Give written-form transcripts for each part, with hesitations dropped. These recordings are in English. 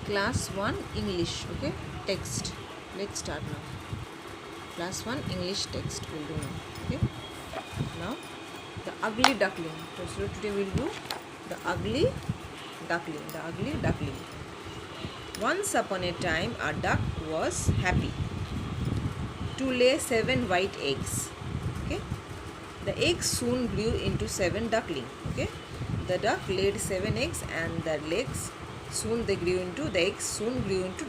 Class 1 English. Okay, text. Let's start now. Class 1 English text we'll do now. Okay, now the ugly duckling. So today we'll do the ugly duckling. The ugly duckling. Once upon a time, a duck was happy to lay 7 white eggs. Okay, the eggs soon grew into 7 ducklings. Okay, the duck laid 7 eggs and the eggs soon grew into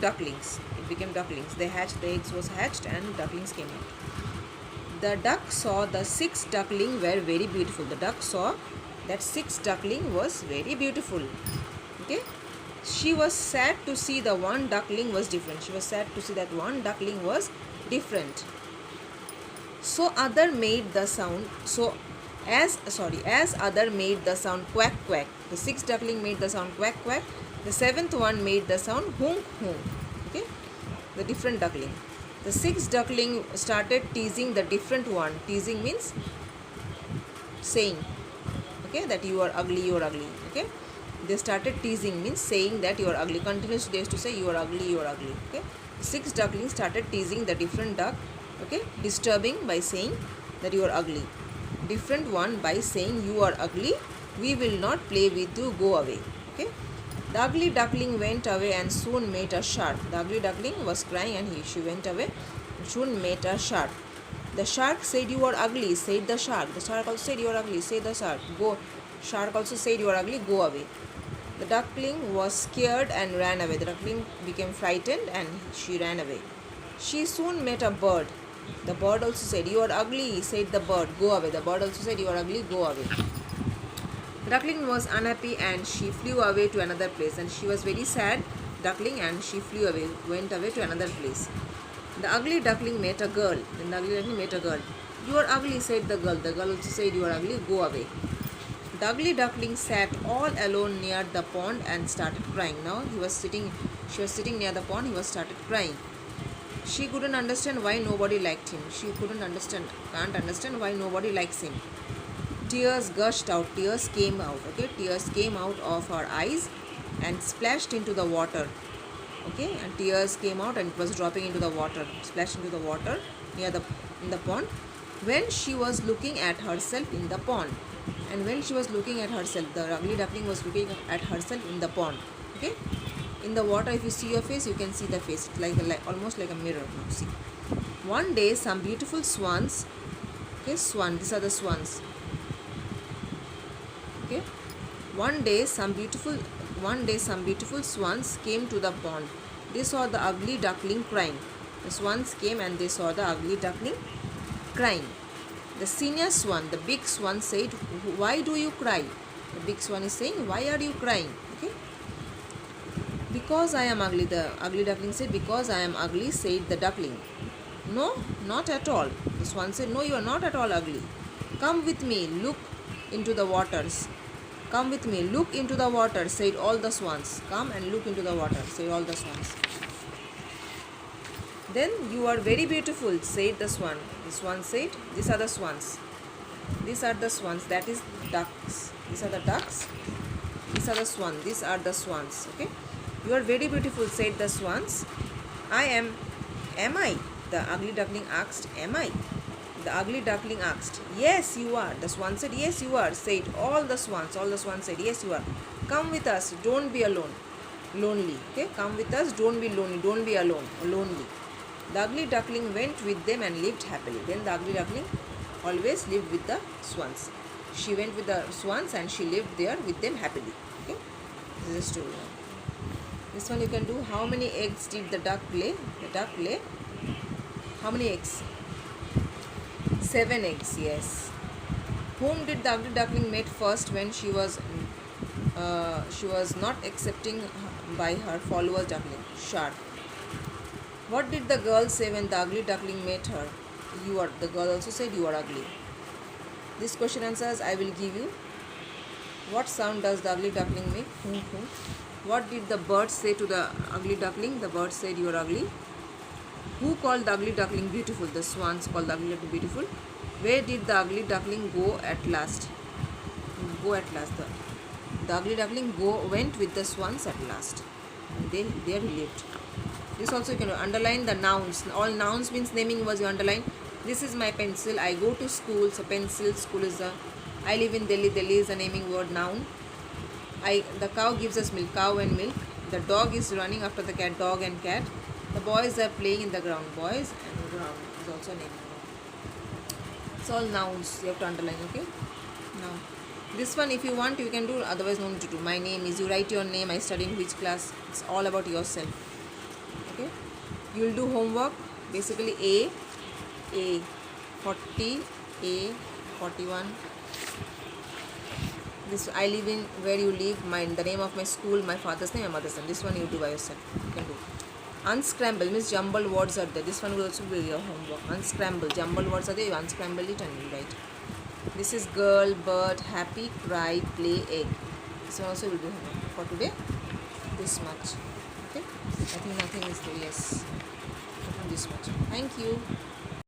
ducklings. It became ducklings. They hatched. The eggs was hatched and ducklings came out. The duck saw the 6 duckling were very beautiful. The duck saw that 6 duckling was very beautiful. Okay, she was sad to see the one duckling was different. She was sad to see that one duckling was different. So other made the sound. As other made the sound quack quack. The 6 duckling made the sound quack quack. The 7th one made the sound honk honk. Okay, the different duckling. The 6 duckling started teasing the different one. Teasing means saying, okay, that you are ugly, you are ugly. Okay, they started teasing means saying that you are ugly. Continuously they used to say you are ugly, you are ugly. Okay, 6 ducklings started teasing the different duck. Okay, disturbing by saying that you are ugly. Different one by saying you are ugly, we will not play with you, go away. Okay, the ugly duckling went away and soon met a shark. The ugly duckling was crying and she went away and soon met a shark. The shark said you are ugly, said the shark. The shark also said you are ugly, said the shark. Go. Shark also said you are ugly, go away. The duckling was scared and ran away. The duckling became frightened and she ran away. She soon met a bird. The bird also said, you are ugly, said the bird, go away. The bird also said, you are ugly, go away. The duckling was unhappy and she flew away to another place. And she was very sad, duckling, and she flew away, went away to another place. The ugly duckling met a girl. Then the ugly duckling met a girl. You are ugly, said the girl. The girl also said, you are ugly, go away. The ugly duckling sat all alone near the pond and started crying. Now she was sitting near the pond, started crying. She couldn't understand why nobody liked him. Can't understand why nobody likes him. Tears gushed out, tears came out, okay? Tears came out of her eyes and splashed into the water. Okay, and tears came out and it was dropping into the water, splashed into the water in the pond. When she was looking at herself in the pond. And when she was looking at herself, the ugly duckling was looking at herself in the pond. Okay, in the water, if you see your face, you can see the face. It's like almost like a mirror. Now see. One day, some beautiful swans. Okay, these are the swans. Okay, one day some beautiful swans came to the pond. They saw the ugly duckling crying. The swans came and they saw the ugly duckling crying. The senior swan, the big swan, said, why do you cry? The big swan is saying, why are you crying? Okay, because I am ugly. The ugly duckling said, because I am ugly, said the duckling. No, not at all. The swan said, no, you are not at all ugly. Come with me, look into the waters. Come with me, look into the water, said all the swans. Come and look into the water, said all the swans. Then you are very beautiful, said the swan. The swan said, these are the swans. These are the swans, that is ducks. These are the ducks. These are the swans. These are the swans. Okay. You are very beautiful, said the swans. Am I? The ugly duckling asked, am I? The ugly duckling asked, yes, you are. The swan said, yes, you are, said all the swans. All the swans said, yes, you are. Come with us, don't be alone. Lonely. Okay, come with us, don't be lonely. Don't be alone. Lonely. The ugly duckling went with them and lived happily. Then the ugly duckling always lived with the swans. She went with the swans and she lived there with them happily. Okay, this is a story. This one you can do. How many eggs did the duck lay? The duck lay how many eggs? 7 eggs, yes. Whom did the ugly duckling meet first when she was not accepting by her followers duckling? Shark. What did the girl say when the ugly duckling met her? You are. The girl also said you are ugly. This question answers I will give you. What sound does the ugly duckling make? What did the bird say to the ugly duckling? The bird said you are ugly. Who called the ugly duckling beautiful? The swans called the ugly duckling beautiful. Where did the ugly duckling go at last? The ugly duckling went with the swans at last. and there he lived. This also you can underline the nouns. All nouns means naming words you underline. This is my pencil. I go to school. So pencil, school is a. I live in Delhi. Delhi is a naming word, noun. The cow gives us milk. Cow and milk. The dog is running after the cat. Dog and cat. The boys are playing in the ground. Boys and ground is also a naming word. It's all nouns. You have to underline. Okay. Now, this one if you want you can do. Otherwise, no need to do. My name is. You write your name. I study in which class. It's all about yourself. Okay, you will do homework. Basically A 40, A 41. This I live in, where you live, the name of my school, my father's name, my mother's name. This one you do by yourself. You can do. Unscramble means jumbled words are there. This one will also be your homework. Unscramble, jumbled words are there. You unscramble it and you write. This is girl, bird, happy, cry, play, egg. This one also will do homework for today. This much. Okay, I think nothing is there. Yes, this much. Thank you.